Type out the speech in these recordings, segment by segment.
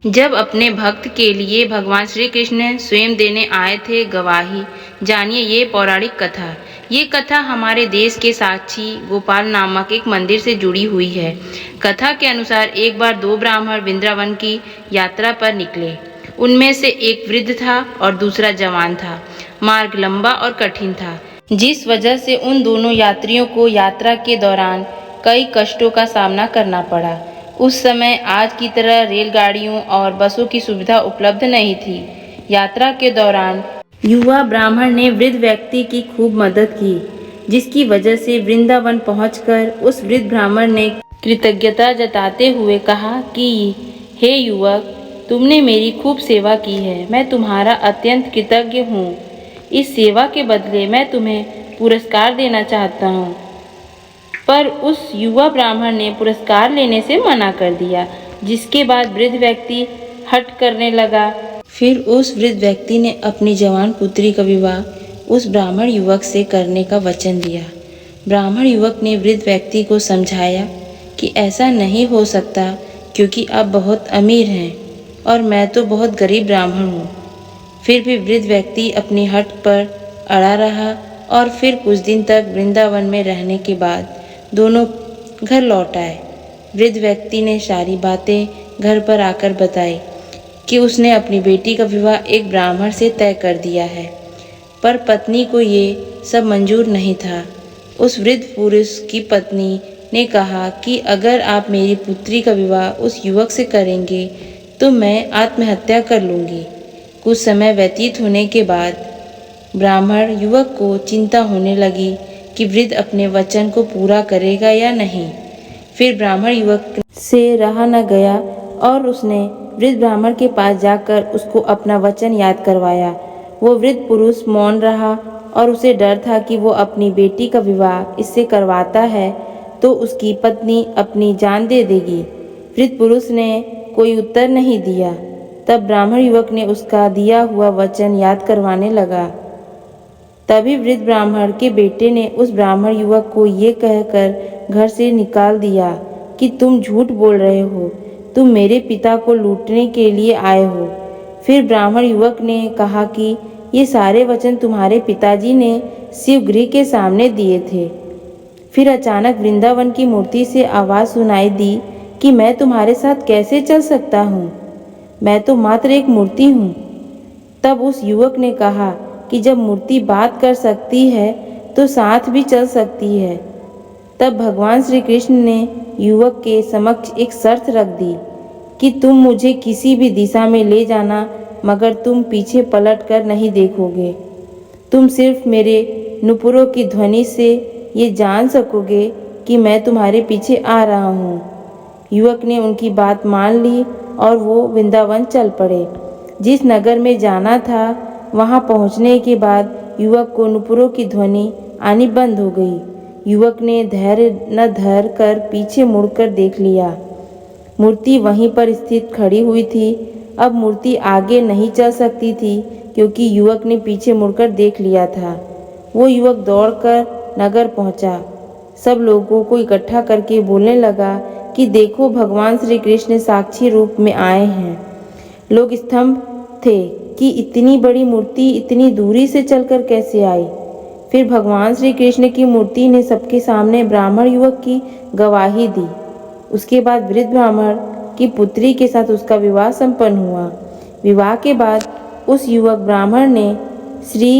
जब अपने भक्त के लिए भगवान श्री कृष्ण स्वयं देने आए थे गवाही, जानिए ये पौराणिक कथा। ये कथा हमारे देश के साक्षी गोपाल नामक एक मंदिर से जुड़ी हुई है। कथा के अनुसार एक बार दो ब्राह्मण वृंदावन की यात्रा पर निकले। उनमें से एक वृद्ध था और दूसरा जवान था। मार्ग लंबा और कठिन था, जिस वजह से उन दोनों यात्रियों को यात्रा के दौरान कई कष्टों का सामना करना पड़ा। उस समय आज की तरह रेलगाड़ियों और बसों की सुविधा उपलब्ध नहीं थी। यात्रा के दौरान युवा ब्राह्मण ने वृद्ध व्यक्ति की खूब मदद की, जिसकी वजह से वृंदावन पहुंचकर उस वृद्ध ब्राह्मण ने कृतज्ञता जताते हुए कहा कि हे युवक, तुमने मेरी खूब सेवा की है। मैं तुम्हारा अत्यंत कृतज्ञ हूँ। इस सेवा के बदले मैं तुम्हें पुरस्कार देना चाहता हूँ। पर उस युवा ब्राह्मण ने पुरस्कार लेने से मना कर दिया, जिसके बाद वृद्ध व्यक्ति हठ करने लगा। फिर उस वृद्ध व्यक्ति ने अपनी जवान पुत्री का विवाह उस ब्राह्मण युवक से करने का वचन दिया। ब्राह्मण युवक ने वृद्ध व्यक्ति को समझाया कि ऐसा नहीं हो सकता, क्योंकि आप बहुत अमीर हैं और मैं तो बहुत गरीब ब्राह्मण हूँ। फिर भी वृद्ध व्यक्ति अपनी हठ पर अड़ा रहा और फिर कुछ दिन तक वृंदावन में रहने के बाद दोनों घर लौट आए। वृद्ध व्यक्ति ने सारी बातें घर पर आकर बताई कि उसने अपनी बेटी का विवाह एक ब्राह्मण से तय कर दिया है, पर पत्नी को ये सब मंजूर नहीं था। उस वृद्ध पुरुष की पत्नी ने कहा कि अगर आप मेरी पुत्री का विवाह उस युवक से करेंगे तो मैं आत्महत्या कर लूँगी। कुछ समय व्यतीत होने के बाद ब्राह्मण युवक को चिंता होने लगी कि वृद्ध अपने वचन को पूरा करेगा या नहीं। फिर ब्राह्मण युवक से रहा न गया और उसने वृद्ध ब्राह्मण के पास जाकर उसको अपना वचन याद करवाया। वो वृद्ध पुरुष मौन रहा और उसे डर था कि वो अपनी बेटी का विवाह इससे करवाता है तो उसकी पत्नी अपनी जान दे देगी। वृद्ध पुरुष ने कोई उत्तर नहीं दिया। तब ब्राह्मण युवक ने उसका दिया हुआ वचन याद करवाने लगा। तभी वृद्ध ब्राह्मण के बेटे ने उस ब्राह्मण युवक को ये कहकर घर से निकाल दिया कि तुम झूठ बोल रहे हो, तुम मेरे पिता को लूटने के लिए आए हो। फिर ब्राह्मण युवक ने कहा कि ये सारे वचन तुम्हारे पिताजी ने शिवगृह के सामने दिए थे। फिर अचानक वृंदावन की मूर्ति से आवाज़ सुनाई दी कि मैं तुम्हारे साथ कैसे चल सकता हूँ, मैं तो मात्र एक मूर्ति हूँ। तब उस युवक ने कहा कि जब मूर्ति बात कर सकती है तो साथ भी चल सकती है। तब भगवान श्री कृष्ण ने युवक के समक्ष एक शर्त रख दी कि तुम मुझे किसी भी दिशा में ले जाना, मगर तुम पीछे पलट कर नहीं देखोगे। तुम सिर्फ मेरे नुपुरों की ध्वनि से ये जान सकोगे कि मैं तुम्हारे पीछे आ रहा हूँ। युवक ने उनकी बात मान ली और वो वृंदावन चल पड़े। जिस नगर में जाना था वहाँ पहुँचने के बाद युवक को नुपुरों की ध्वनि आनी बंद हो गई। युवक ने धैर्य न धर कर पीछे मुड़कर देख लिया। मूर्ति वहीं पर स्थित खड़ी हुई थी। अब मूर्ति आगे नहीं चल सकती थी, क्योंकि युवक ने पीछे मुड़कर देख लिया था। वो युवक दौड़कर नगर पहुंचा। सब लोगों को इकट्ठा करके बोलने लगा कि देखो, भगवान श्री कृष्ण साक्षी रूप में आए हैं। लोग स्तंभ थे कि इतनी बड़ी मूर्ति इतनी दूरी से चलकर कैसे आई। फिर भगवान श्री कृष्ण की मूर्ति ने सबके सामने ब्राह्मण युवक की गवाही दी। उसके बाद वृद्ध ब्राह्मण की पुत्री के साथ उसका विवाह संपन्न हुआ। विवाह के बाद उस युवक ब्राह्मण ने श्री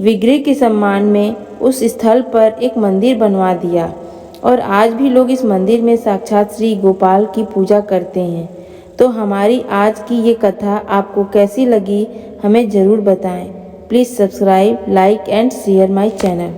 विग्रह के सम्मान में उस स्थल पर एक मंदिर बनवा दिया और आज भी लोग इस मंदिर में साक्षात श्री गोपाल की पूजा करते हैं। तो हमारी आज की ये कथा आपको कैसी लगी हमें ज़रूर बताएं। Please subscribe, like and share my channel.